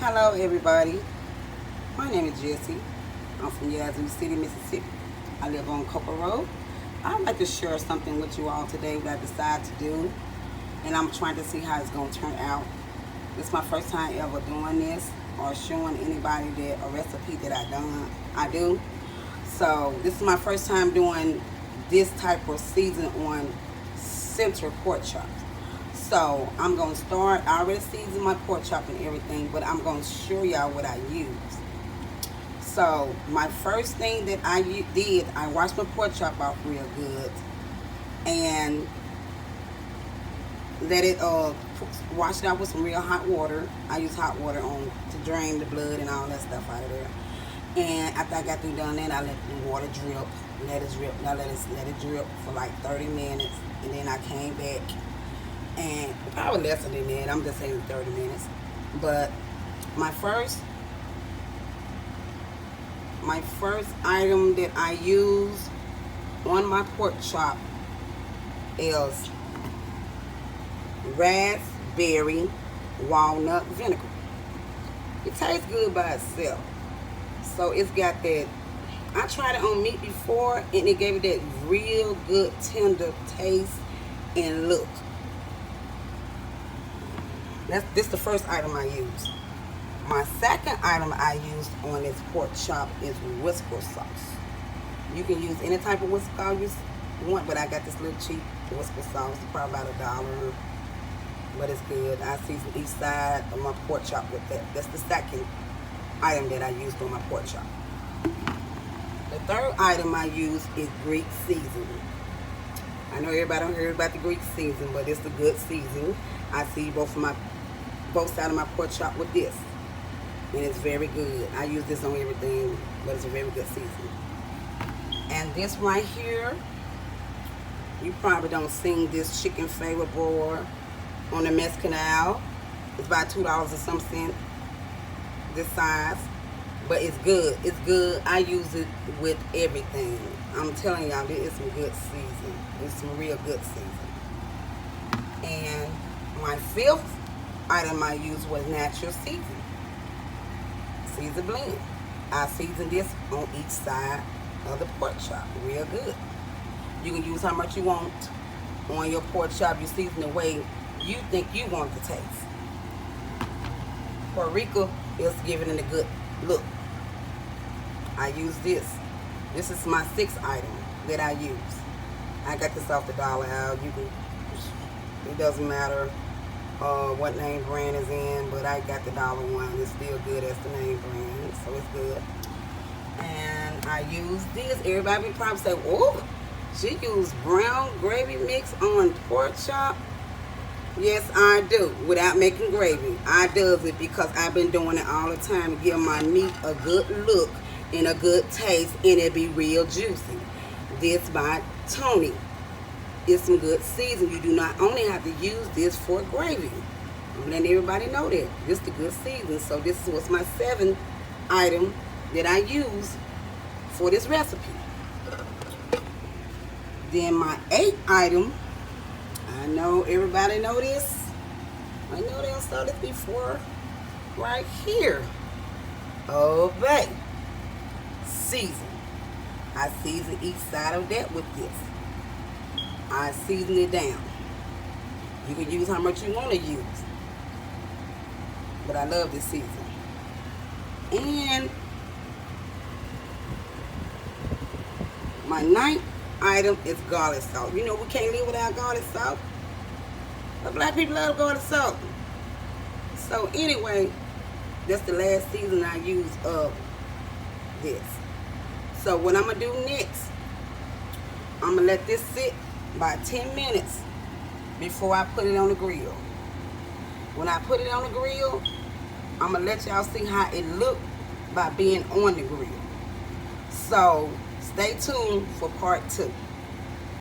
Hello everybody, my name is Jessie. I'm from Yazoo City, Mississippi. I live on Copa Road. I'd like to share something with you all today that I decided to do, and I'm trying to see how it's going to turn out. This is my first time ever doing this or showing anybody that a recipe that I do. So this is my first time doing this type of season on center pork chops. So I'm gonna start. I already seasoned my pork chop and everything, but I'm gonna show y'all what I use. So my first thing that did, I washed my pork chop off real good and let it wash it out with some real hot water. I use hot water on to drain the blood and all that stuff out of there. And after I got through done that, I let the water drip, let it drip. Now let it drip for like 30 minutes, and then I came back and probably less than that. I'm just saying 30 minutes. But my first item that I use on my pork chop is raspberry walnut vinegar. It tastes good by itself. So it's got that, I tried it on meat before and it gave it that real good tender taste and look. This is the first item I use. My second item I used on this pork chop is Worcester sauce. You can use any type of Worcester sauce you want, but I got this little cheap Worcester sauce, probably about $1, but it's good. I season each side of my pork chop with that. That's the second item that I used on my pork chop. The third item I use is Greek seasoning. I know everybody don't hear about the Greek seasoning, but it's a good seasoning. I see both sides of my pork chop with this, and it's very good. I use this on everything, but it's a very good seasoning. And this right here, you probably don't seen this chicken flavor broil on the Mess Canal. It's about $2 or some cent, this size, but it's good. It's good. I use it with everything. I'm telling y'all, this is some good seasoning. It's some real good seasoning. And my fifth item I used was natural seasoning. Season blend. I season this on each side of the pork chop. Real good. You can use how much you want on your pork chop. You season the way you think you want it to taste. Paprika is giving it a good look. I use this. This is my sixth item that I use. I got this off the dollar aisle. It doesn't matter what name brand is in, but I got the dollar one. It's still good as the name brand, so it's good. And I use this. Everybody probably say, "Oh, she used brown gravy mix on pork chop." Yes, I do. Without making gravy, I does it because I've been doing it all the time to give my meat a good look and a good taste, and it be real juicy. This by Tony. It's some good seasoning. You do not only have to use this for gravy. I'm letting everybody know that. This is the good seasoning. So this was my seventh item that I use for this recipe. Then my eighth item, I know everybody know this. I know they saw this before. Right here. Oh, babe. Season. I season each side of that with this. I season it down. You can use how much you want to use. But I love this season. And my ninth item is garlic salt. You know we can't live without garlic salt. But black people love garlic salt. So anyway, that's the last season I use of this. So what I'm going to do next, I'm going to let this sit about 10 minutes before I put it on the grill. When I put it on the grill, I'm going to let y'all see how it look by being on the grill. So stay tuned for part 2.